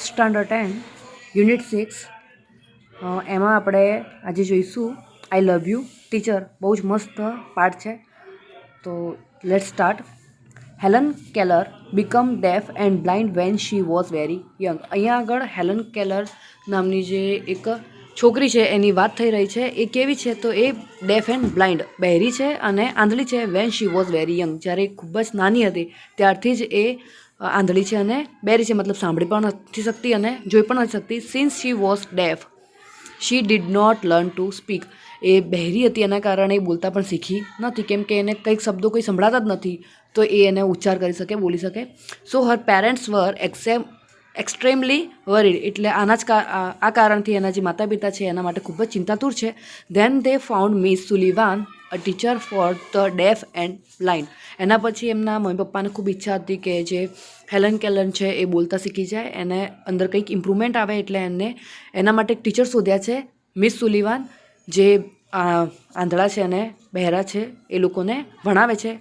Standard 10 unit 6 એમાં આપણે આજે જોઈશું આઈ લવ યુ ટીચર. બહુ જ મસ્ત પાર્ટ છે. તો let's start. Helen Keller become deaf and blind when she was very young. અહીંયા આગળ હેલન કેલર નામની જે એક છોકરી છે એની વાત થઈ રહી છે. એ કેવી છે તો એ ડેફ એન્ડ બ્લાઇન્ડ બહેરી છે અને આંધળી છે. When she was very young, જ્યારે ખૂબ જ નાની હતી ત્યારથી જ એ આંધળી છે અને બેરી છે, મતલબ સાંભળી પણ નથી શકતી અને જોઈ પણ નથી શકતી. Since she was deaf she did not learn to speak. એ બહેરી હતી એના કારણે એ બોલતા પણ શીખી નથી, કેમ કે એને કંઈક શબ્દો કોઈ સંભળાતા જ નથી તો એ એને ઉચ્ચાર કરી શકે, બોલી શકે. સો હર પેરેન્ટ્સ વર એક્સ્ટ્રીમલી વરીડ. એટલે આના જ આ કારણથી એના જે માતા પિતા છે એના માટે ખૂબ જ ચિંતાતુર છે. Then they found Miss Sullivan a teacher for the deaf and blind. એના પછી એમના મમ્મી પપ્પાને ખૂબ ઈચ્છા હતી કે જે હેલન કેલન છે એ બોલતા શીખી જાય, એને અંદર કંઈક ઇમ્પ્રુવમેન્ટ આવે, એટલે એના માટે એક ટીચર શોધ્યા છે, મિસ સુલિવાન, જે આંધળા છે અને બહેરા છે એ લોકોને ભણાવે છે.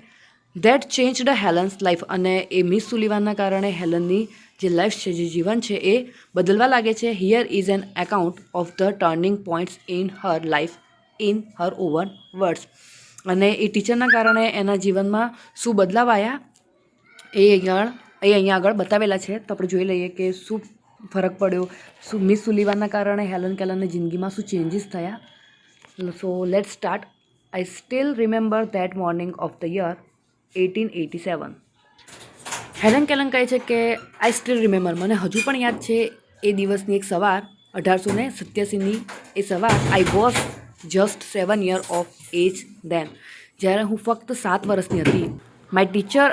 That change the Helen's life. અને એ મિસ સુલિવાનના કારણે હેલનની જે લાઈફ છે, જે જીવન છે એ બદલવા લાગે છે. Here is an account of the turning points in her life in her oven words. અને એ ટીચરના કારણે એના જીવનમાં શું બદલાવ આવ્યા એ અહીંયા આગળ બતાવેલા છે. તો આપણે જોઈ લઈએ કે શું ફરક પડ્યો, શું મિસ સુલિવાનના કારણે હેલન કેલરની જિંદગીમાં શું ચેન્જીસ થયા. So let start. I still remember that morning of the year 1887. Helen Keller કહે છે કે આઈ સ્ટીલ રિમેમ્બર, મને હજુ પણ યાદ છે એ દિવસની એક સવાર, 1887ની એ સવાર. I was just 7 years of age then, જ્યારે હું ફક્ત 7 વર્ષની હતી. My teacher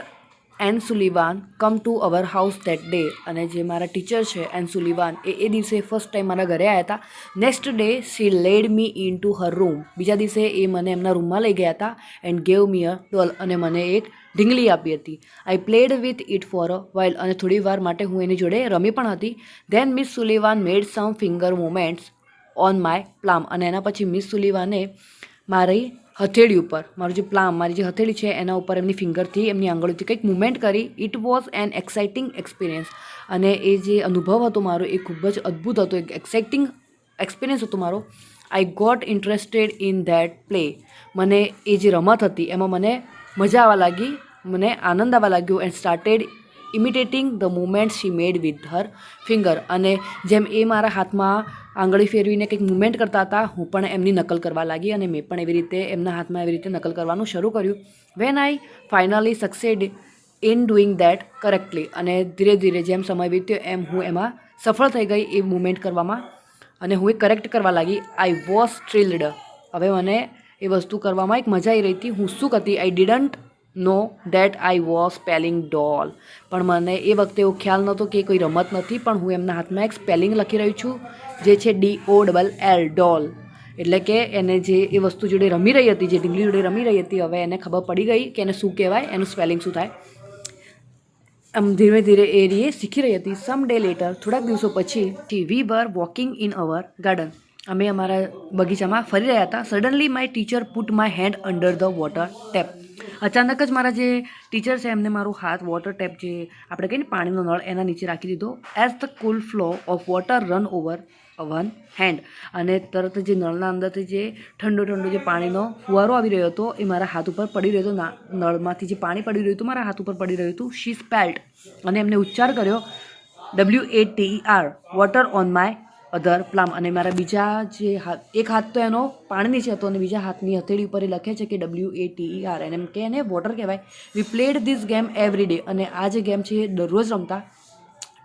Anne Sullivan come to our house that day. અને જે મારા ટીચર છે એન સુલિવાન એ દિવસે ફર્સ્ટ ટાઈમ મારા ઘરે આવ્યા હતા. Next day she led me into her room. બીજા દિવસે એ મને એમના રૂમમાં લઈ ગયા હતા. And gave me a doll. અને મને એક ઢીંગલી આપી હતી. I played with it for a while. અને થોડી વાર માટે હું એની જોડે રમી પણ હતી. Then Miss Sullivan made some finger movements on my palm. અને એના પછી મિસ સુલિવાને મારી હથેળી ઉપર, મારું જે પ્લામ, મારી જે હથેળી છે એના ઉપર એમની ફિંગરથી, એમની આંગળીથી કંઈક મુવમેન્ટ કરી. It was an exciting experience. અને એ જે અનુભવ હતો મારો એ ખૂબ જ અદ્ભુત હતો, એક એક્સાઇટિંગ એક્સપિરિયન્સ હતો મારો. I got interested in that play. મને એ જે રમત હતી એમાં મને મજા આવવા લાગી, મને આનંદ આવવા લાગ્યો. And started imitating the movement she made with her finger. અને જેમ એ મારા હાથમાં આંગળી ફેરવીને કંઈક મુવમેન્ટ કરતા હતા, હું પણ એમની નકલ કરવા લાગી અને મેં પણ એવી રીતે એમના હાથમાં એવી રીતે નકલ કરવાનું શરૂ કર્યું. When I finally succeeded in doing that correctly. અને ધીરે ધીરે જેમ સમય વીત્યો એમ હું એમાં સફળ થઈ ગઈ એ મુવમેન્ટ કરવામાં, અને હું એ કરેક્ટ કરવા લાગી. I was thrilled. હવે મને એ વસ્તુ કરવામાં એક મજા આવી રહી હતી. હું શું કરતી, I didn't know that I was spelling doll. પણ મને એ વખતે એવો ખ્યાલ નહોતો કે કોઈ રમત નથી, પણ હું એમના હાથમાં એક સ્પેલિંગ લખી રહી છું, જે છે DOLL, ડોલ. એટલે કે એને જે એ વસ્તુ જોડે રમી રહી હતી, જે ઢીંગલી જોડે રમી રહી હતી, હવે એને ખબર પડી ગઈ કે એને શું કહેવાય, એનું સ્પેલિંગ શું થાય. આમ ધીરે ધીરે એ રીએ શીખી રહી હતી. સમ ડે લેટર, થોડાક દિવસો પછી, we were walking in our garden. અમે અમારા બગીચામાં ફરી રહ્યા હતા. Suddenly my teacher put my hand under the water tap. અચાનક જ મારા જે ટીચર છે એમને મારો હાથ વોટર ટેપ, જે આપણે કહીએ ને પાણીનો નળ, એના નીચે રાખી દીધો. As the cool flow of water run over one hand. અને તરત જે નળના અંદરથી જે ઠંડો ઠંડો જે પાણીનો ફુવારો આવી રહ્યો હતો એ મારા હાથ ઉપર પડી રહ્યો હતો. નળમાંથી જે પાણી પડી રહ્યું હતું મારા હાથ ઉપર પડી રહ્યું હતું. શી સ્પેલ્ડ. અને એમને ઉચ્ચાર કર્યો WATER, વોટર ઓન માય અધર પ્લામ. અને મારા બીજા જે એક હાથ તો એનો પાણી નીચે હતો અને બીજા હાથની હથેળી ઉપર એ લખે છે કે WATER. અને એમ કે એને વોટર કહેવાય. We played this game every day. અને આ જે ગેમ છે એ દરરોજ રમતા.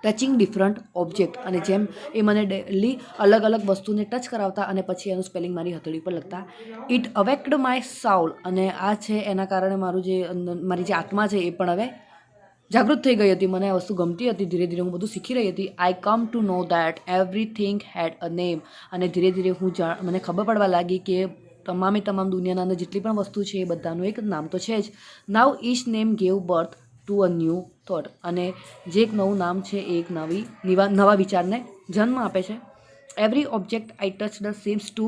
Touching different object. અને જેમ એ મને ડેલી અલગ અલગ વસ્તુને ટચ કરાવતા અને પછી એનું સ્પેલિંગ મારી હથેળી પર લખતા. It awaked my soul. અને આ છે એના કારણે મારું જે મારી જે આત્મા છે એ પણ હવે જાગૃત થઈ ગઈ હતી. મને આ વસ્તુ ગમતી હતી. ધીરે ધીરે હું બધું શીખી રહી હતી. I come to know that everything had a name. અને ધીરે ધીરે મને ખબર પડવા લાગી કે તમામ દુનિયાના અંદર જેટલી પણ વસ્તુ છે એ બધાનું એક નામ તો છે જ. Now each name gave birth to a new thought. અને જે એક નવું નામ છે એ એક નવા વિચારને જન્મ આપે છે. Every object I touch the seems two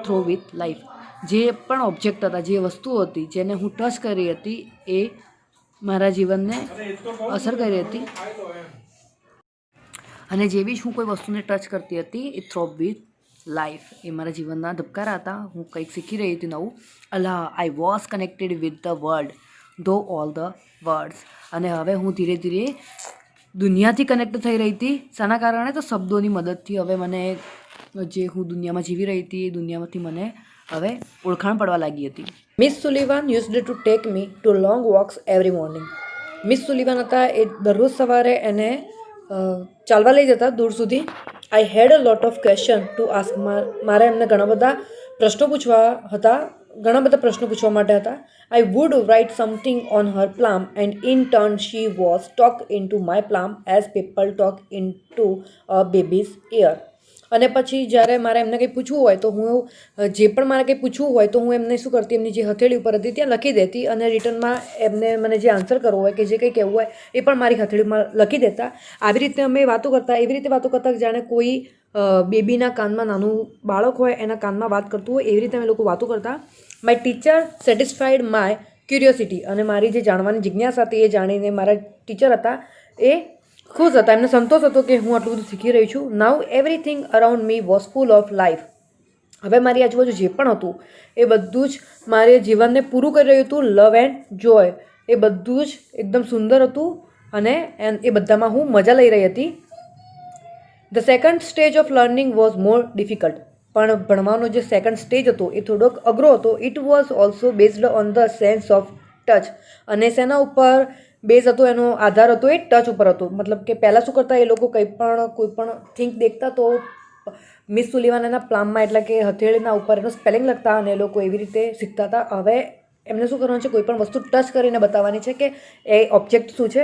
throw with life. જે પણ ઓબ્જેક્ટ હતા, જે વસ્તુઓ હતી જેને હું ટચ કરી હતી એ મારા જીવનને અસર કરી હતી. અને જે બી હું કોઈ વસ્તુને ટચ કરતી હતી એ થ્રોપ વિથ લાઈફ. એ મારા જીવનના ધબકારા હતા. હું કંઈક શીખી રહી હતી નવું. અલ્લાહ, I was connected with the world through all the words. અને હવે હું ધીરે ધીરે દુનિયાથી કનેક્ટ થઈ રહી હતી. શાના કારણે? તો શબ્દોની મદદથી. હવે મને જે હું દુનિયામાં જીવી રહી હતી એ દુનિયામાંથી મને હવે ઓળખાણ પડવા લાગી હતી. Miss Sullivan used to take me to long walks every morning. Miss Sullivan હતા એ દરરોજ સવારે એને ચાલવા લઈ જતા દૂર સુધી. I had a lot of question to ask. મારે એમને ઘણા બધા પ્રશ્નો પૂછવા હતા, ઘણા બધા પ્રશ્નો પૂછવા માટે હતા. I would write something on her palm and in turn she was talk into my palm as people talk into a baby's ear. અને પછી જ્યારે મારે એમને કંઈ પૂછવું હોય તો હું જે પણ મારે કંઈ પૂછવું હોય તો હું એમને શું કરતી, એમની જે હથેળી ઉપર હતી ત્યાં લખી દેતી અને રિટર્નમાં એમને મને જે આન્સર કરવો હોય કે જે કંઈ કહેવું હોય એ પણ મારી હથેળીમાં લખી દેતા. આવી રીતે અમે વાતો કરતા, એવી રીતે વાતો કરતા જાણે કોઈ બેબીના કાનમાં, નાનું બાળક હોય એના કાનમાં વાત કરતું હોય એવી રીતે અમે લોકો વાતો કરતા. My teacher satisfied my curiosity. અને મારી જે જાણવાની જિજ્ઞાસા હતી એ જાણીને મારા ટીચર હતા એ ખુશ હતા. એમને સંતોષ હતો કે હું આટલું બધું શીખી રહી છું. Now everything around me was full of life. હવે મારી આજુબાજુ જે પણ હતું એ બધું જ મારે જીવનને પૂરું કરી રહ્યું હતું. લવ એન્ડ જોય એ બધું જ એકદમ સુંદર હતું અને એ બધામાં હું મજા લઈ રહી હતી. The second stage of learning was more difficult. પણ ભણવાનો જે સેકન્ડ સ્ટેજ હતો એ થોડોક અઘરો હતો. It was also based on the sense of touch. અને શેના ઉપર બેઝ હતો, એનો આધાર હતો એ ટચ ઉપર હતો. મતલબ કે પહેલાં શું કરતા, એ લોકો કોઈ પણ થિંક દેખતા તો મિસ સુલિવાન એના પ્લામમાં એટલે કે હથેળીના ઉપર એનું સ્પેલિંગ લખતા અને એ લોકો એવી રીતે શીખતા હતા. હવે એમને શું કરવાનું છે, કોઈ પણ વસ્તુ ટચ કરીને બતાવવાની છે કે એ ઓબ્જેક્ટ શું છે.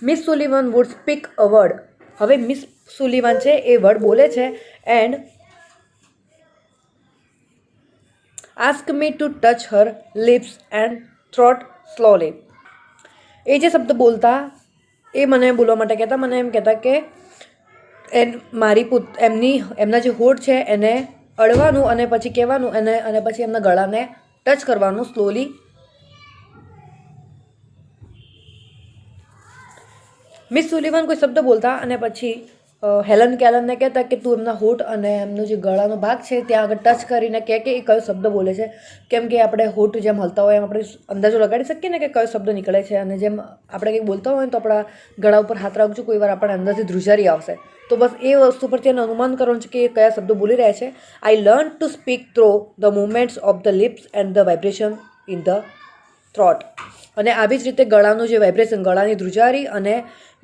Miss Sullivan would speak a word. હવે મિસ સુલિવાન છે એ વર્ડ બોલે છે. And ask me to touch her lips and throat slowly. એ જે શબ્દ બોલતા એ મને બોલવા માટે કહેતા. મને એમ કહેતા કે એમના જે હોઠ છે એને અડવાનું અને પછી કહેવાનું અને પછી એમના ગળાને ટચ કરવાનું સ્લોલી. મિસ સુલિવાન કોઈ શબ્દ બોલતા અને પછી હેલન કેલનને કહેતા કે તું એમના હોઠ અને એમનો જે ગળાનો ભાગ છે ત્યાં આગળ ટચ કરીને કહે કે એ કયો શબ્દ બોલે છે. કેમ કે આપણે હોઠ જેમ હલતા હોય એમ આપણે અંદાજો લગાડી શકીએ ને કે કયો શબ્દ નીકળે છે. અને જેમ આપણે કંઈક બોલતા હોય તો આપણા ગળા ઉપર હાથ રાખજો, કોઈ વાર આપણને અંદરથી ધ્રુજારી આવશે. તો બસ એ વસ્તુ પરથી એને અનુમાન કરવાનું છે કે એ કયા શબ્દો બોલી રહ્યા છે. I learn to speak through the movements of the lips and the vibration in the throat. અને આવી જ રીતે ગળાનું જે વાઇબ્રેશન, ગળાની ધ્રુજારી અને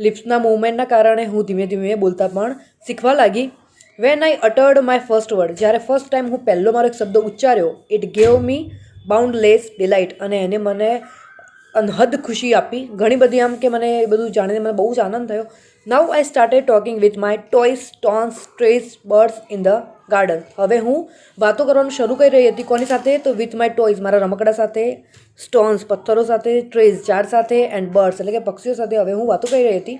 લિપ્સના મૂવમેન્ટના કારણે હું ધીમે ધીમે બોલતા પણ શીખવા લાગી. When I uttered my first word. જ્યારે ફર્સ્ટ ટાઈમ હું પહેલો મારો એક શબ્દ ઉચ્ચાર્યો, it gave me boundless delight. અને એને મને અનહદ ખુશી આપી, ઘણી બધી. આમ કે મને એ બધું જાણીને મને બહુ જ આનંદ થયો. Now I started talking with my toys, stones, trees, birds in the garden. હવે હું વાતો કરવાનું શરૂ કરી રહી હતી. કોની સાથે? તો વિથ માય ટોયસ, મારા રમકડા સાથે, સ્ટોન્સ, પથ્થરો સાથે, ટ્રીઝ, ઝાડ સાથે, એન્ડ બર્ડ્સ એટલે કે પક્ષીઓ સાથે હવે હું વાતો કરી રહી હતી.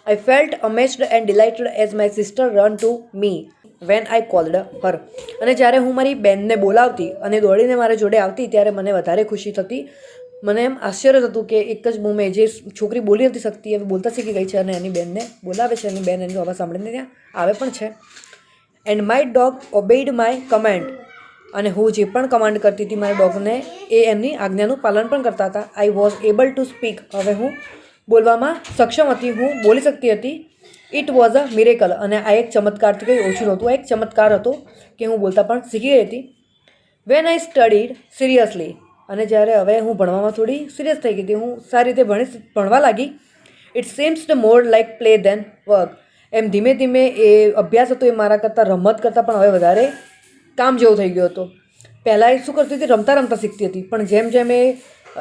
I felt amazed and delighted as my sister run to me when I called her. અને જ્યારે હું મારી બેનને બોલાવતી અને દોડીને મારા જોડે આવતી ત્યારે મને વધારે ખુશી થતી. મને એમ આશ્ચર્ય થતું કે એક જ મૂમે જે છોકરી બોલી નથી શકતી હવે બોલતા શીખી ગઈ છે અને એની બેનને બોલાવે છે અને બેન એની અવાજ સાંભળીને ત્યાં આવે પણ છે. And my dog obeyed my command. અને હું જે પણ કમાન્ડ કરતી હતી મારા ડોગને એ એમની આજ્ઞાનું પાલન પણ કરતા હતા. I was able to speak. હવે હું બોલવામાં સક્ષમ હતી, હું બોલી શકતી હતી. It was a miracle. અને આ એક ચમત્કારથી કંઈ ઓછું નહોતું. આ એક ચમત્કાર હતો કે હું બોલતા પણ શીખી ગઈ હતી. When I studied seriously. અને જ્યારે હવે હું ભણવામાં થોડી સિરિયસ થઈ ગઈ હતી, હું સારી રીતે ભણવા લાગી. It seems the more like play than work. એમ ધીમે ધીમે એ અભ્યાસ હતો એ મારા કરતાં રમત કરતાં પણ હવે વધારે કામ જેવો થઈ ગયો હતો. પહેલાં એ શું કરતી હતી, રમતા રમતા શીખતી હતી. પણ જેમ જેમ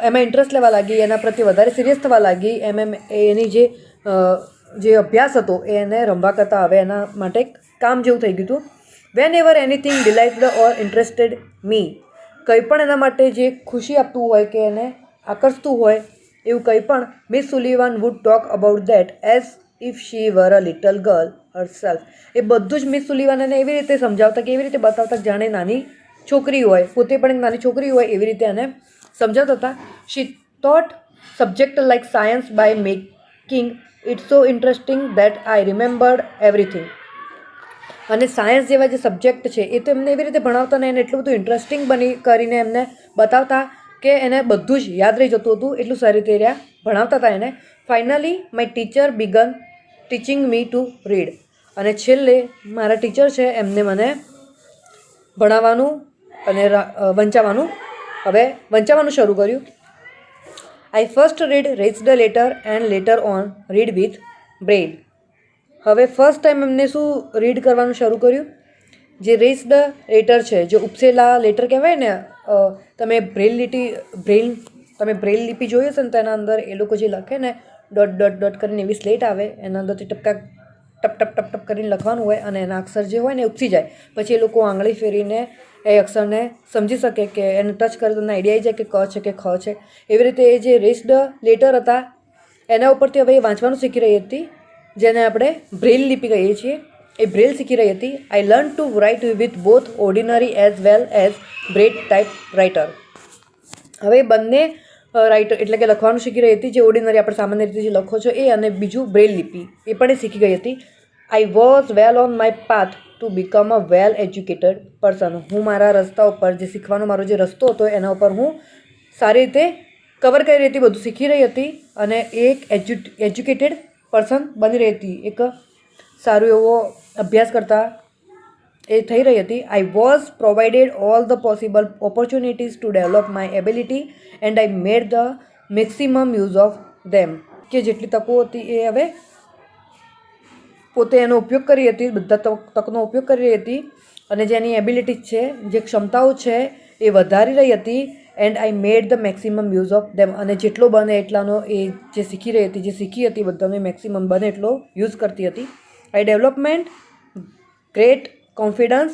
એમાં ઇન્ટરેસ્ટ લેવા લાગી, એના પ્રત્યે વધારે સિરિયસ થવા લાગી, એમ એની જે અભ્યાસ હતો એ એને રમવા કરતાં હવે એના માટે કામ જેવું થઈ ગયું હતું. વેન એવર એનીથિંગ ડિલાઇટેડ ઓર ઇન્ટરેસ્ટેડ મી. કંઈ પણ એના માટે જે ખુશી આપતું હોય કે એને આકર્ષતું હોય એવું કંઈ પણ, Miss Sullivan would talk about that as if she were a little girl herself. એ બધું જ મિસ સુલિવાન એને એવી રીતે સમજાવતા કે એવી રીતે બતાવતા જાણે નાની છોકરી હોય, પોતે પણ એક નાની છોકરી હોય એવી રીતે એને સમજાવતા હતા. She taught subject like science by making its so interesting that I remembered everything. અને સાયન્સ જેવા જે સબ્જેક્ટ છે એ તો એમને એવી રીતે ભણાવતા ને એને એટલું બધું ઇન્ટરેસ્ટિંગ બની કરીને એમને બતાવતા કે એને બધું જ યાદ રહી જતું હતું, એટલું સારી રીતે રહ્યા ભણાવતા હતા એને. Finally my teacher began teaching me to read. અને છેલ્લે મારા ટીચર છે એમને મને ભણાવવાનું અને વંચાવવાનું શરૂ કર્યું. I first read the letter and later on read with Braille. હવે ફર્સ્ટ ટાઈમ એમને શું રીડ કરવાનું શરૂ કર્યું, જે રેસ્ડ લેટર છે, જે ઉપસેલા લેટર કહેવાય ને, તમે બ્રેઇલ લિપિ જોઈ હશે ને તો એના અંદર એ લોકો જે લખે ને ડોટ ડોટ ડોટ કરીને એવી સ્લેટ આવે, એના અંદરથી ટપ ટપ કરીને લખવાનું હોય અને એના અક્ષર જે હોય ને એ ઉપસી જાય. પછી એ લોકો આંગળી ફેરીને એ અક્ષરને સમજી શકે કે એને ટચ કરે તો એને આઈડિયા આવી જાય કે ક છે કે ખ છે. એવી રીતે એ જે રેસ્ડ લેટર હતા એના ઉપરથી હવે એ વાંચવાનું શીખી રહી હતી, જેને આપણે બ્રેઇલ લિપિ કહીએ છીએ. એ બ્રેઇલ શીખી રહી હતી. આઈ learn two write with both ordinary as well as bread type writer. હવે બંને રાઇટર એટલે કે લખવાનું શીખી રહી હતી, જે ઓર્ડિનરી આપણે સામાન્ય રીતે જે લખો છો એ, અને બીજું બ્રેઇલ લિપિ એ પણ એ શીખી ગઈ હતી. I was well on my path to become a well educated person. હું મારા રસ્તા ઉપર જે શીખવાનો મારો જે રસ્તો હતો એના ઉપર હું સારી રીતે કવર કરી રહી હતી, બધું શીખી રહી હતી અને એક એજ્યુકેટેડ પર્સન બની રહી હતી, એક સારું એવો અભ્યાસ કરતા એ થઈ રહી હતી. I was provided all the possible opportunities to develop my ability and I made the maximum use of them. કે જેટલી તકો હતી એ હવે પોતે એનો ઉપયોગ કરી હતી, બધા તકનો ઉપયોગ કરી રહી હતી અને જેની એબિલિટીઝ છે, જે ક્ષમતાઓ છે એ વધારી રહી હતી. And I made the maximum use of them. અને જેટલો બને એટલાનો એ જે શીખી રહી હતી, જે શીખી હતી બધાનો મેક્સિમમ બને એટલો યુઝ કરતી હતી. I development great confidence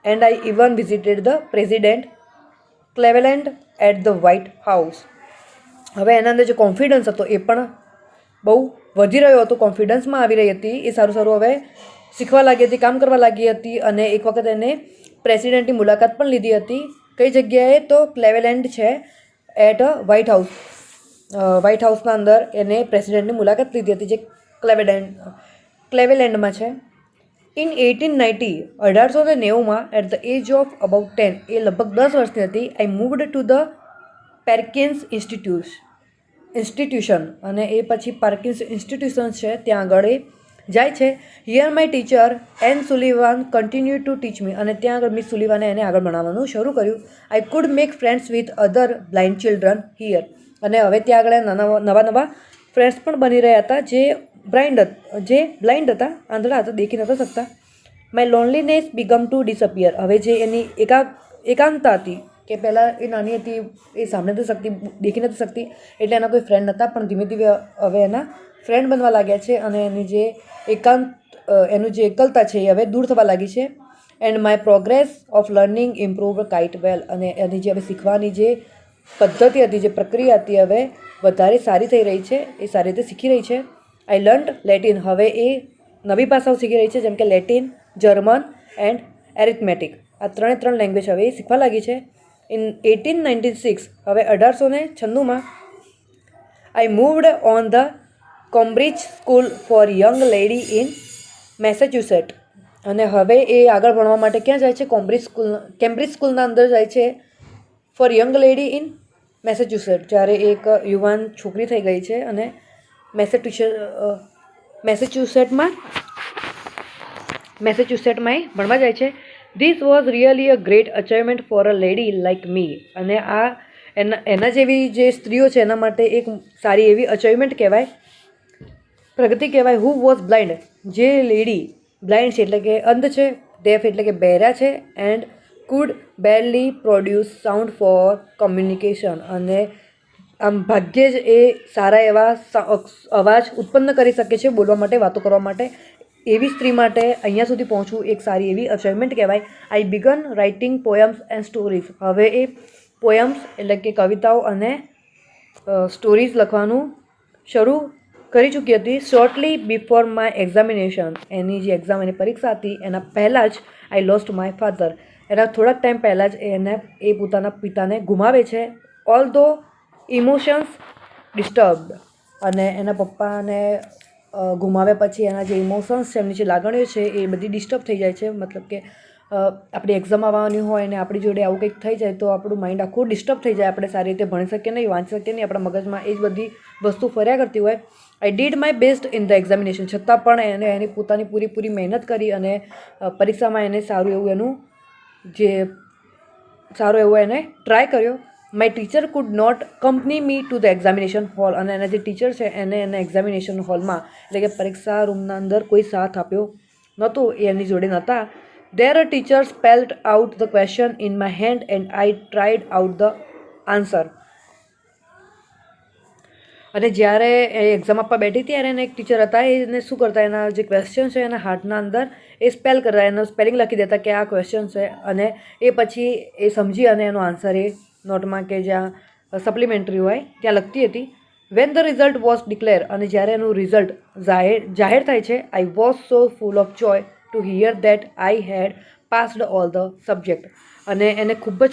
and I even visited the president Cleveland at the White House. હવે એના અંદર જે કોન્ફિડન્સ હતો એ પણ બહુ વધી રહ્યો હતો, કોન્ફિડન્સમાં આવી રહી હતી. એ સારું હવે શીખવા લાગી હતી, કામ કરવા લાગી હતી અને એક વખત એને પ્રેસિડેન્ટની મુલાકાત પણ લીધી હતી. કઈ જગ્યાએ? તો ક્લેવેલેન્ડ છે એટ વ્હાઇટ હાઉસ. વ્હાઇટ હાઉસના અંદર એને પ્રેસિડેન્ટની મુલાકાત લીધી હતી, જે ક્લેવેલેન્ડમાં છે. In 1890 at the age of about 10, એ લગભગ 10 વર્ષની હતી. I moved to the Perkins institution. અને એ પછી પાર્કિન્સ ઇન્સ્ટિટ્યુશન છે ત્યાં આગળ એ જાય છે. Here my teacher Anne Sullivan continue to teach me. અને ત્યાં આગળ મિસ સુલિવાને એને આગળ ભણાવવાનું શરૂ કર્યું. I could make friends with other blind children here. અને હવે ત્યાં આગળ નવા ફ્રેન્ડ્સ પણ બની રહ્યા હતા, જે બ્લાઇન્ડ હતા, આંધળા હતા, દેખી નહોતા શકતા. My loneliness began to disappear. હવે જે એની એકાંતતા હતી, કે પહેલાં એ નાની હતી, એ સાંભળી નથી શકતી, દેખી નથી શકતી, એટલે એના કોઈ ફ્રેન્ડ નહોતા, પણ ધીમે ધીમે હવે એના ફ્રેન્ડ બનવા લાગ્યા છે અને એનું જે એકલતા છે એ હવે દૂર થવા લાગી છે. And my progress of learning improve quite well. અને એની જે હવે શીખવાની જે પદ્ધતિ હતી, જે પ્રક્રિયા હતી, હવે વધારે સારી થઈ રહી છે, એ સારી રીતે શીખી રહી છે. આઈ લર્ન્ડ લેટિન. હવે એ નવી ભાષાઓ શીખી રહી છે, જેમ કે લેટિન, જર્મન એન્ડ એરિથમેટિક. આ ત્રણ લેંગ્વેજ હવે એ શીખવા લાગી છે. ઇન 1896, હવે 1896 I moved on the Cambridge School for Young Lady in Massachusetts. અને હવે એ આગળ ભણવા માટે ક્યાં જાય છે? કેમ્બ્રિજ સ્કૂલના અંદર જાય છે ફોર યંગ લેડી ઇન મેસેચ્યુસેટ. જ્યારે એક યુવાન છોકરી થઈ ગઈ છે અને મેસેચ્યુસેટમાં ભણવા જાય છે. This was really a great achievement for a lady like me. અને આ એના જેવી જે સ્ત્રીઓ છે એના માટે એક સારી એવી અચીવમેન્ટ કહેવાય, પ્રગતિ કહેવાય. Who was blind. જે લેડી બ્લાઇન્ડ છે એટલે કે અંધ છે, ડેફ એટલે કે બહેરા છે, and could barely produce sound for communication. અને આમ ભાગ્યે જ એ સારા એવા અવાજ ઉત્પન્ન કરી શકે છે બોલવા માટે, વાતો કરવા માટે. એવી સ્ત્રી માટે અહીંયા સુધી પહોંચવું એક સારી એવી અચીવમેન્ટ કહેવાય. I began writing poems and stories. હવે એ પોયમ્સ એટલે કે કવિતાઓ અને સ્ટોરીઝ લખવાનું શરૂ કરી ચૂકી હતી. Shortly before my examination. એની જે એની પરીક્ષા હતી એના પહેલાં જ આઈ લોસ્ટ માય ફાધર. એના થોડાક ટાઈમ પહેલાં જ એ પોતાના પિતાને ગુમાવે છે. ઓલ ધો ઇમોશન્સ ડિસ્ટર્બડ. અને એના પપ્પાને ગુમાવ્યા પછી એના જે ઇમોશન્સ છે, એમની જે લાગણીઓ છે એ બધી ડિસ્ટર્બ થઈ જાય છે. મતલબ કે આપણી એક્ઝામ આવવાની હોય અને આપણી જોડે આવું કંઈક થઈ જાય તો આપણું માઇન્ડ આખું ડિસ્ટર્બ થઈ જાય. આપણે સારી રીતે ભણી શકીએ નહીં, વાંચી શકીએ નહીં, આપણા મગજમાં એ જ બધી વસ્તુ ફર્યા કરતી હોય. I did my best in the examination, છતાં પણ એને એની પોતાની પૂરી મહેનત કરી અને પરીક્ષામાં એને સારું એવું એને ટ્રાય કર્યો. My teacher could not company me to the examination hall, અને એના જે ટીચર છે એને એના એક્ઝામિનેશન હોલમાં એટલે કે પરીક્ષા રૂમના અંદર કોઈ સાથ આપ્યો નહોતો, એ એની જોડે નહોતા. There a teacher spelled out the question in my hand and I tried out the answer. અને જ્યારે એ એક્ઝામ આપવા બેઠી ત્યારે એને એક ટીચર હતા, એને શું કરતા, એના જે ક્વેશ્ચન છે એના હાથના અંદર એ સ્પેલ કરતા, એનો સ્પેલિંગ લખી દેતા કે આ ક્વેશ્ચન છે, અને એ પછી એ સમજી અને એનો આન્સર એ નોટમાં કે જ્યાં સપ્લિમેન્ટરી હોય ત્યાં લખતી હતી. When the result was declare, અને જ્યારે એનું રિઝલ્ટ જાહેર થાય છે, I was so full of joy to hear that I had passed all the subject. અને એને ખૂબ જ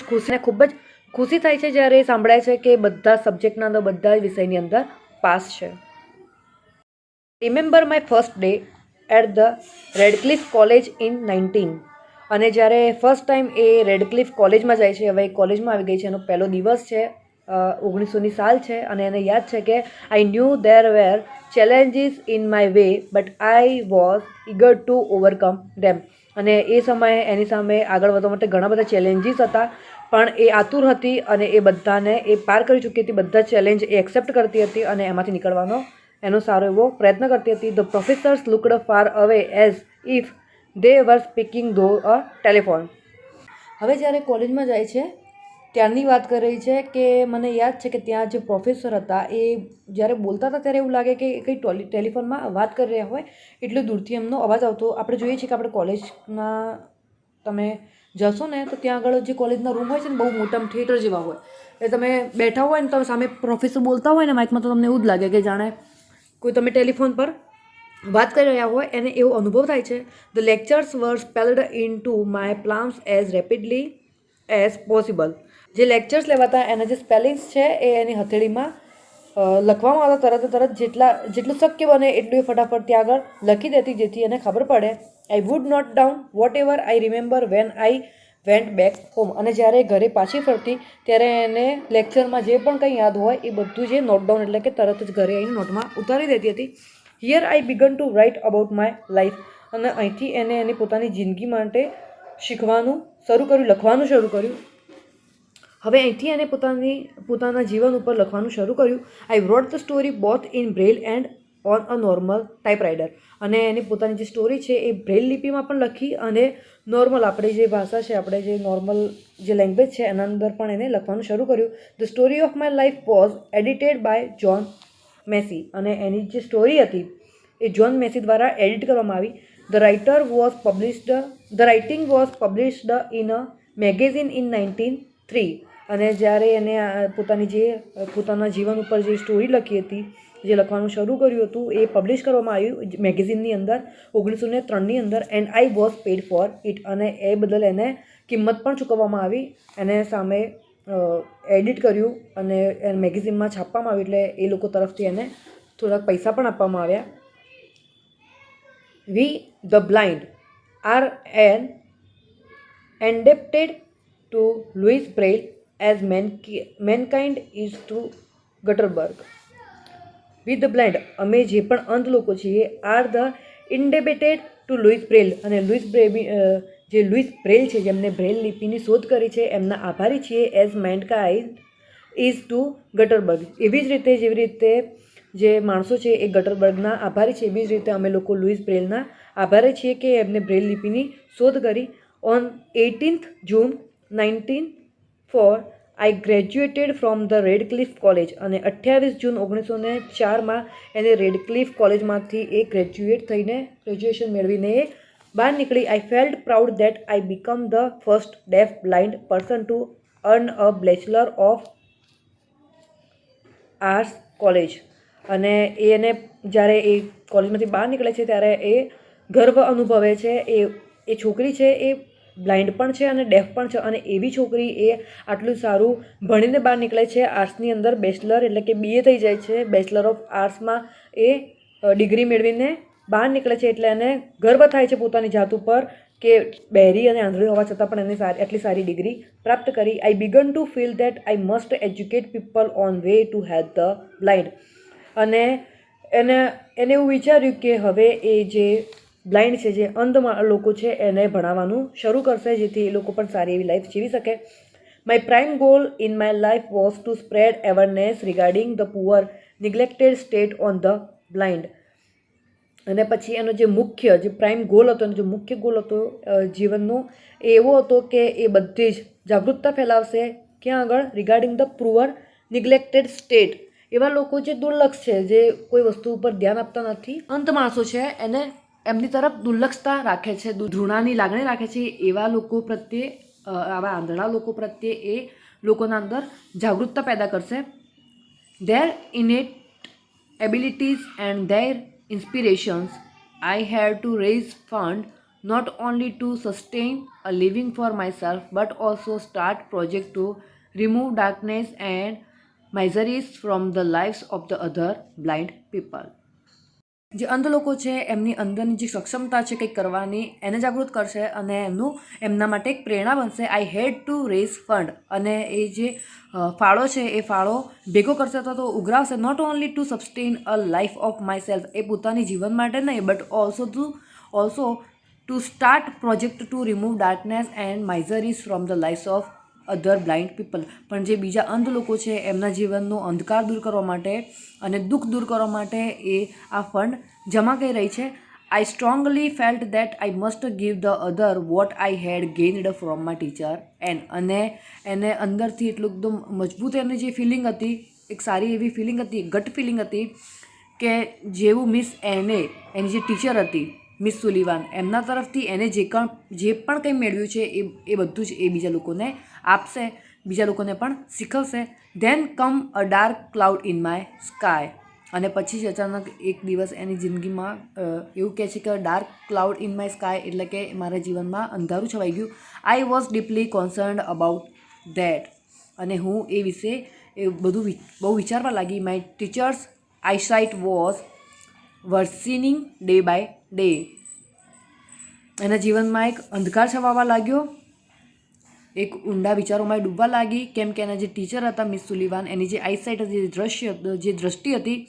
ખુશી થાય છે જ્યારે એ સાંભળાય છે કે બધા સબ્જેક્ટના અંદર, બધા વિષયની અંદર પાસ છે. Remember my first day at the Radcliffe college in 19. અને જ્યારે ફર્સ્ટ ટાઈમ એ રેડક્લિફ કોલેજમાં જાય છે, હવે એ કોલેજમાં આવી ગઈ છે, એનો પહેલો દિવસ છે, 1900ની સાલ છે, અને એને યાદ છે કે I knew there were challenges in my way but I was eager to overcome them. અને એ સમયે એની સામે આગળ વધવા માટે ઘણા બધા ચેલેન્જીસ હતા, પણ એ આતુર હતી અને એ બધાને એ પાર કરી ચૂકી હતી. બધા ચેલેન્જ એ એક્સેપ્ટ કરતી હતી અને એમાંથી નીકળવાનો એનો સારો એવો પ્રયત્ન કરતી હતી. The professors looked far away as if they were speaking through a telephone. હવે જ્યારે કોલેજમાં જાય છે ત્યારની વાત કરી રહી છે કે મને યાદ છે કે ત્યાં જે પ્રોફેસર હતા એ જ્યારે બોલતા હતા ત્યારે એવું લાગે કે કંઈ ટેલિફોનમાં વાત કરી રહ્યા હોય, એટલું દૂરથી એમનો અવાજ આવતો. આપણે જોઈએ છીએ કે આપણે કોલેજમાં તમે જશો ને તો ત્યાં આગળ જે કોલેજના રૂમ હોય છે ને બહુ મોટા થિયેટર જેવા હોય, એટલે તમે બેઠા હોય ને તમે સામે પ્રોફેસર બોલતા હોય ને માઇકમાં, તો તમને એવું જ લાગે કે જાણે કોઈ તમે ટેલિફોન પર વાત કરી રહ્યા હોય, એને એવો અનુભવ થાય છે. The lectures were spelled into my plans as rapidly as possible. જે લેક્ચર્સ લેવાતા એના જે સ્પેલિંગ્સ છે એ એની હથેળીમાં લખવામાં આવતા, તરત જેટલું શક્ય બને એટલું એ ફટાફટ ત્યાં આગળ લખી દેતી, જેથી એને ખબર પડે. I would note down whatever I remember when I went back home. અને જ્યારે ઘરે પાછી ફરતી ત્યારે એને લેક્ચરમાં જે પણ કંઈ યાદ હોય એ બધું જે નોટ ડાઉન એટલે કે તરત જ ઘરે આવીને નોટમાં ઉતારી દેતી હતી. Here I began to write about my life. અને અહીંથી એને એની પોતાની જિંદગી માટે લખવાનું શરૂ કર્યું. હવે અહીંથી એને પોતાના જીવન ઉપર લખવાનું શરૂ કર્યું. I wrote the story both in Braille and on a normal typewriter. અને એની પોતાની જે સ્ટોરી છે એ બ્રેલ લિપિમાં પણ લખી અને નોર્મલ આપણી જે ભાષા છે, આપણે જે નોર્મલ જે લેંગ્વેજ છે એના અંદર પણ એને લખવાનું શરૂ કર્યું. The story of my life was edited by John Macy. અને એની જે સ્ટોરી હતી એ જોન મેસી દ્વારા એડિટ કરવામાં આવી. The writing was published in a magazine in 1903. અને જ્યારે એને પોતાના જીવન ઉપર જે સ્ટોરી લખી હતી, જે લખવાનું શરૂ કર્યું હતું, એ પબ્લિશ કરવામાં આવ્યું મેગેઝિનની અંદર 1903ની અંદર. And I was pad four it. અને એ બદલ એને કિંમત પણ ચૂકવવામાં આવી. એને સામે એડિટ કર્યું અને મેગેઝિનમાં છાપવામાં આવ્યું, એટલે એ લોકો તરફથી એને થોડાક પૈસા પણ આપવામાં આવ્યા. We the blind are an indebted to Louis Braille as mankind is to Gutenberg. We the blind, અમે જે પણ અંધ લોકો છીએ, are the indebted to Louis Braille. અને લુઈસ બ્રેલ છે જેમને બ્રેલ લિપિની શોધ કરી છે, એમના આભારી છીએ. As mankind is to Gutenberg. જેવી રીતે જે માણસો છે એ ગટરબર્ગના આભારી છે, એવી જ રીતે અમે લોકો લુઈસ બ્રેલના આભારી છીએ કે એમને બ્રેલ લિપિની શોધ કરી. On 18th June 1904 I graduated from the Radcliffe college. અને 28 જૂન 1904માં એને રેડક્લિફ કોલેજમાંથી એ ગ્રેજ્યુએશન મેળવીને એ બહાર નીકળી. આઈ felt proud that I become the first deaf blind person to earn a bachelor of arts college. અને એને જ્યારે એ કોલેજમાંથી બહાર નીકળે છે ત્યારે એ ગર્વ અનુભવે છે. એ છોકરી છે એ બ્લાઇન્ડ પણ છે અને ડેફ પણ છે, અને એવી છોકરી એ આટલું સારું ભણીને બહાર નીકળે છે. આર્ટ્સની અંદર બેચલર એટલે કે BA થઈ જાય છે. બેચલર ઓફ આર્ટ્સમાં એ ડિગ્રી મેળવીને બહાર નીકળે છે એટલે એને ગર્વ થાય છે પોતાની જાત ઉપર કે બહેરી અને આંધળી હોવા છતાં પણ એને એટલી સારી ડિગ્રી પ્રાપ્ત કરી. I began to feel that I must educate people on way to help the blind. અને એને એવું વિચાર્યું કે હવે એ જે બ્લાઇન્ડ છે, જે અંધ લોકો છે, એને ભણાવવાનું શરૂ કરશે જેથી એ લોકો પણ સારી એવી લાઈફ જીવી શકે. My prime goal in my life was to spread awareness regarding the poor, neglected state on the blind. અને પછી એનો જે પ્રાઇમ ગોલ હતો, એનો જે મુખ્ય ગોલ હતો જીવનનો, એ એવો હતો કે એ બધી જ જાગૃતતા ફેલાવશે. ક્યાં આગળ? Regarding the poor neglected state. એવા લોકો જે દુર્લક્ષ છે, જે કોઈ વસ્તુ ઉપર ધ્યાન આપતા નથી, અંત માણસો છે, એને એમની તરફ દુર્લક્ષતા રાખે છે, ઘૃણાની લાગણી રાખે છે, એવા લોકો પ્રત્યે, આવા આંધળા લોકો પ્રત્યે એ લોકોના અંદર જાગૃતતા પેદા કરશે. There innate abilities and their inspirations, I had to raise funds not only to sustain a living for myself but also start projects to remove darkness and miseries from the lives of the other blind people. જે અંધ લોકો છે એમની અંદરની જે સક્ષમતા છે કંઈક કરવાની, એને જાગૃત કરશે અને એમના માટે એક પ્રેરણા બનશે. આઈ હેડ ટુ રેઝ ફંડ. અને એ જે ફાળો છે એ ફાળો ભેગો કરશે અથવા તો ઉઘરાવશે. Not only to sustain a life of myself, એ પોતાની જીવન માટે નહીં, but also to start project to remove darkness and miseries from the lives of other blind people. પણ જે બીજા અંધ લોકો છે એમના જીવનનો અંધકાર દૂર કરવા માટે અને દુઃખ દૂર કરવા માટે એ આ ફંડ જમા કરી રહી છે. I strongly felt that I must give the other what I had gained from my teacher અને એને અંદરથી એટલું એકદમ મજબૂત એમની જે ફિલિંગ હતી, એક સારી એવી ફિલિંગ હતી, ગટ ફિલિંગ હતી કે જેવું એની જે ટીચર હતી મિસ સુલિવાન, એમના તરફથી એને જે પણ કંઈ મેળવ્યું છે એ બધું જ એ બીજા લોકોને આપશે, બીજા લોકોને પણ શીખવશે. Then come a dark cloud in my sky. અને પછી જ અચાનક એક દિવસ એની જિંદગીમાં એવું કહે છે કે dark cloud in my sky એટલે કે મારા જીવનમાં અંધારું છવાઈ ગયું. I was deeply concerned about that. અને હું એ વિશે એ બધું બહુ વિચારવા લાગી. My teacher's eyesight was worsening day by day. એના જીવનમાં એક અંધકાર છવાવા લાગ્યો, એક ઊંડા વિચારોમાં ડૂબવા લાગી, કેમ કે એના જે ટીચર હતા મિસ સુલિવાન, એની જે આઈસાઇટ હતી, જે દ્રષ્ટિ હતી,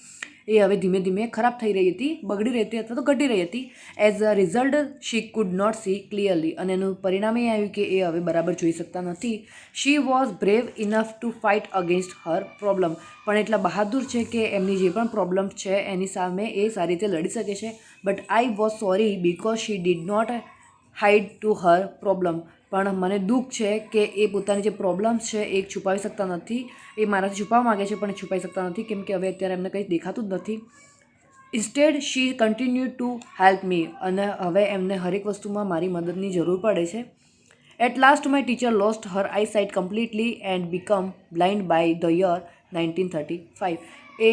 એ હવે ધીમે ધીમે ખરાબ થઈ રહી હતી, બગડી રહી હતી અથવા તો ઘટી રહી હતી. As a result she could not see clearly. અને એનું પરિણામ એ આવ્યું કે એ હવે બરાબર જોઈ શકતા નથી. She was brave enough to fight against her problem. પણ એટલા બહાદુર છે કે એમની જે પણ પ્રોબ્લેમ્સ છે એની સામે એ સારી રીતે લડી શકે છે. But I was sorry because she did not hide to her problem. પણ મને દુઃખ છે કે એ પોતાની જે પ્રોબ્લેમ્સ છે એ છુપાવી શકતા નથી. એ મારાથી છુપાવવા માગે છે પણ એ છુપાવી શકતા નથી કેમ કે હવે અત્યારે એમને કંઈ દેખાતું જ નથી. Instead she continue to help me. અને હવે એમને હરેક વસ્તુમાં મારી મદદની જરૂર પડે છે. At last my teacher lost her eye sight completely and become blind by the year 1935. એ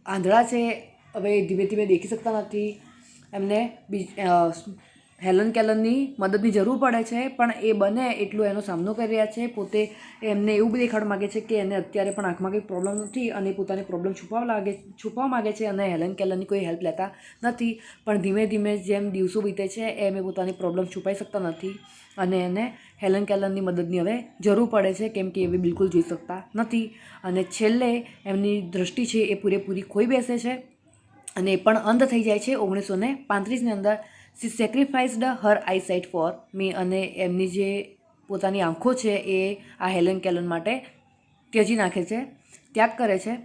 આંધળા છે, હવે ધીમે ધીમે દેખી શકતા નથી. એમને હેલન કેલનની મદદની જરૂર પડે છે પણ એ બને એટલું એનો સામનો કરી રહ્યા છે. પોતે એમને એવું બી દેખાડવા માગે છે કે એને અત્યારે પણ આંખમાં કંઈ પ્રોબ્લેમ નથી અને પોતાની પ્રોબ્લેમ છુપાવવા માગે છે અને હેલન કેલનની કોઈ હેલ્પ લેતા નથી. પણ ધીમે ધીમે જેમ દિવસો બીતે છે એમ એ પોતાની પ્રોબ્લેમ છુપાવી શકતા નથી અને એને હેલન કેલનની મદદની હવે જરૂર પડે છે કેમ કે એ બિલકુલ જોઈ શકતા નથી. અને છેલ્લે એમની દૃષ્ટિ છે એ પૂરેપૂરી ખોઈ બેસે છે અને એ પણ અંધ થઈ જાય છે 1935ની અંદર. શી સેક્રિફાઇસ્ડ હર આઈસાઇટ ફોર મી. અને એમની જે પોતાની આંખો છે એ આ હેલન કેલન માટે ત્યજી નાખે છે, ત્યાગ કરે છે.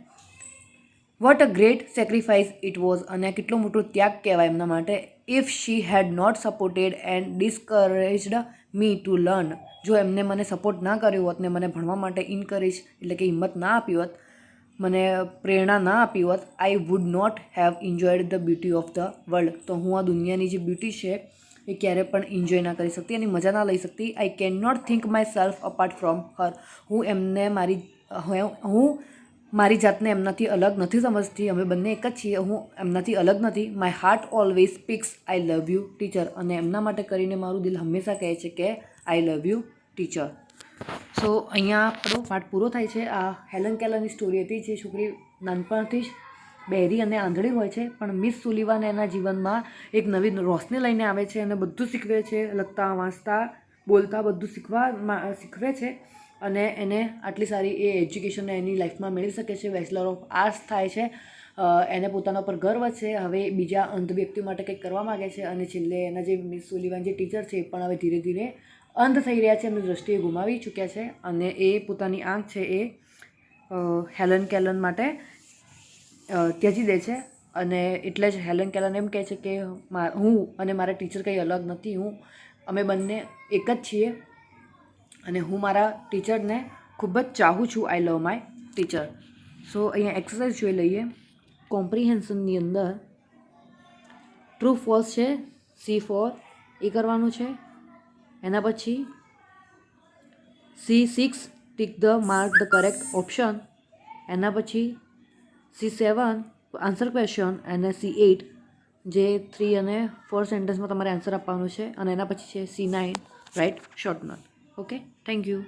What a great sacrifice it was. અને કેટલો મોટો ત્યાગ કહેવાય એમના માટે. If she had not supported and discouraged me to learn. જો એમને મને સપોર્ટ ના કર્યો હોત ને મને ભણવા માટે ઇન્કરેજ એટલે કે હિંમત ના આપી હોત, મને પ્રેરણા ના આપી હોત, I would not have enjoyed the beauty of the world. તો હું આ દુનિયાની જે બ્યુટી છે એ ક્યારે પણ એન્જોય ના કરી શકતી, એની મજા ના લઈ શકતી. I can not think myself apart from her. હું મારી જાતને એમનાથી અલગ નથી સમજતી. અમે બંને એક જ છીએ, હું એમનાથી અલગ નથી. My heart always speaks I love you teacher. અને એમના માટે કરીને મારું દિલ હંમેશા કહે છે કે આઈ લવ યુ ટીચર. સો અહીંયા આપણો પાઠ પૂરો થાય છે. આ હેલન કેલરની સ્ટોરી હતી જે છોકરી નાનપણથી જ બહેરી અને આંધળી હોય છે, પણ મિસ સુલિવાન એના જીવનમાં એક નવી રોશની લઈને આવે છે અને બધું શીખવે છે, લખતા વાંચતા બોલતા બધું શીખવે છે અને એને આટલી સારી એ એજ્યુકેશન એની લાઈફમાં મેળવી શકે છે. બેચલર ઓફ આર્ટ્સ થાય છે. એને પોતાના પર ગર્વ છે. હવે બીજા અંધ વ્યક્તિઓ માટે કંઈક કરવા માગે છે અને છેલ્લે એના જે મિસ સુલિવાન જે ટીચર છે એ પણ હવે ધીરે ધીરે અંધ થઈ રહ્યા છે, એમની દૃષ્ટિએ ગુમાવી ચૂક્યા છે અને એ પોતાની આંખ છે એ હેલન કેલન માટે ત્યજી દે છે. અને એટલે જ હેલન કેલન એમ કહે છે કે હું અને મારા ટીચર કંઈ અલગ નથી, અમે બંને એક જ છીએ અને હું મારા ટીચરને ખૂબ જ ચાહું છું. આઈ લવ માય ટીચર. સો અહીંયા એક્સરસાઇઝ જોઈ લઈએ. કોમ્પ્રિહેન્શનની અંદર ટ્રુ ફોલ્સ છે, C4 એ કરવાનું છે. એના પછી C6 tick the mark the correct option. એના પછી C7 આન્સર ક્વેશ્ચન અને C8 જે 3 અને 4 સેન્ટેન્સમાં તમારે આન્સર આપવાનું છે અને એના પછી છે C9 write short note. Okay, thank you.